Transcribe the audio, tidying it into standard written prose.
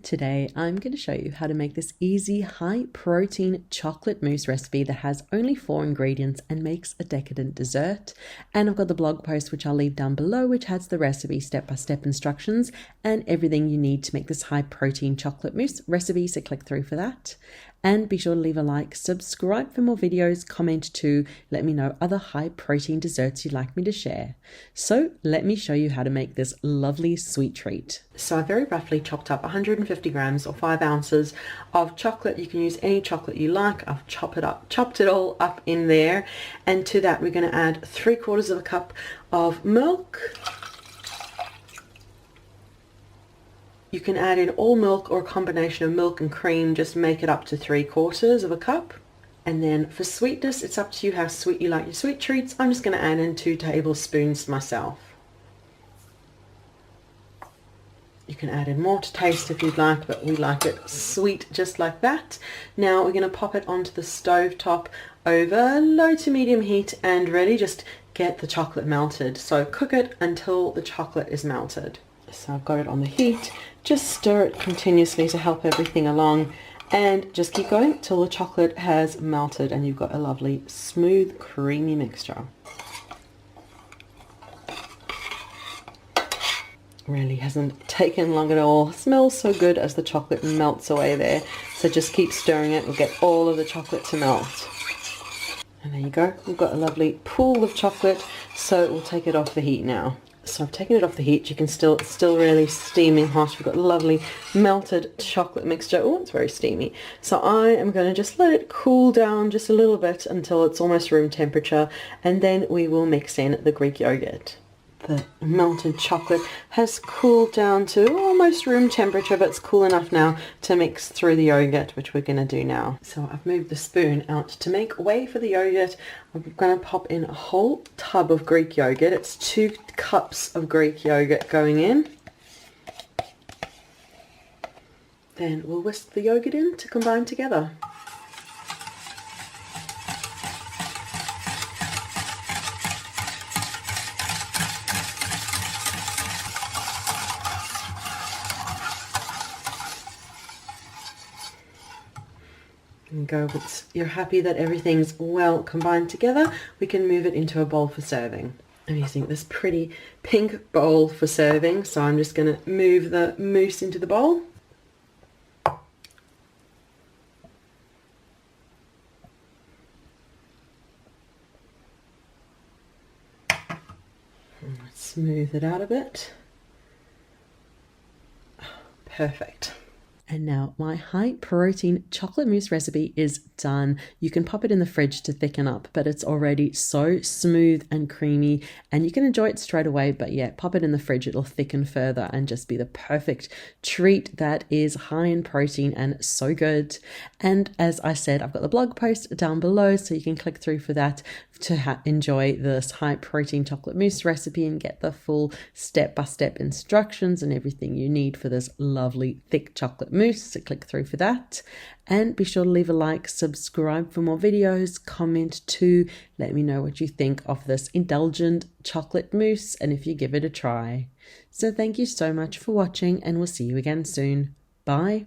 Today, I'm going to show you how to make this easy, high-protein chocolate mousse recipe that has only 4 ingredients and makes a decadent dessert. And I've got the blog post, which I'll leave down below, which has the recipe step-by-step instructions and everything you need to make this high-protein chocolate mousse recipe, so click through for that. And be sure to leave a like, subscribe for more videos, comment too, let me know other high-protein desserts you'd like me to share. So let me show you how to make this lovely sweet treat. So I very roughly chopped up 150 grams or 5 ounces of chocolate. You can use any chocolate you like. I've chopped it all up in there. And to that we're going to add 3/4 of a cup of milk. You can add in all milk or a combination of milk and cream, just make it up to 3/4 of a cup. And then for sweetness, it's up to you how sweet you like your sweet treats. I'm just going to add in 2 tablespoons myself. You can add in more to taste if you'd like, but we like it sweet just like that. Now we're going to pop it onto the stove top over low to medium heat and really just get the chocolate melted. So cook it until the chocolate is melted. So I've got it on the heat. Just stir it continuously to help everything along and just keep going till the chocolate has melted and you've got a lovely smooth creamy mixture. Really hasn't taken long at all. It smells so good as the chocolate melts away there. So just keep stirring it. We'll get all of the chocolate to melt. And there you go. We've got a lovely pool of chocolate. So we'll take it off the heat now. So I've taken it off the heat. You can it's still really steaming hot. We've got lovely melted chocolate mixture. Oh, it's very steamy. So I am going to just let it cool down just a little bit until it's almost room temperature. And then we will mix in the Greek yogurt. The melted chocolate has cooled down to almost room temperature, but it's cool enough now to mix through the yogurt, which we're going to do now. So I've moved the spoon out to make way for the yogurt. I'm going to pop in a whole tub of Greek yogurt. It's 2 cups of Greek yogurt going in. Then we'll whisk the yogurt in to combine together. And go with, you're happy that everything's well combined together, we can move it into a bowl for serving. I'm using this pretty pink bowl for serving, so I'm just going to move the mousse into the bowl. And let's smooth it out a bit. Perfect. And now my high protein chocolate mousse recipe is done. You can pop it in the fridge to thicken up, but it's already so smooth and creamy and you can enjoy it straight away. But yeah, pop it in the fridge, it'll thicken further and just be the perfect treat that is high in protein and so good. And as I said, I've got the blog post down below, so you can click through for that to enjoy this high protein chocolate mousse recipe and get the full step-by-step instructions and everything you need for this lovely thick chocolate mousse. So click through for that and be sure to leave a like, subscribe for more videos, comment too, let me know what you think of this indulgent chocolate mousse and if you give it a try. So thank you so much for watching and we'll see you again soon. Bye.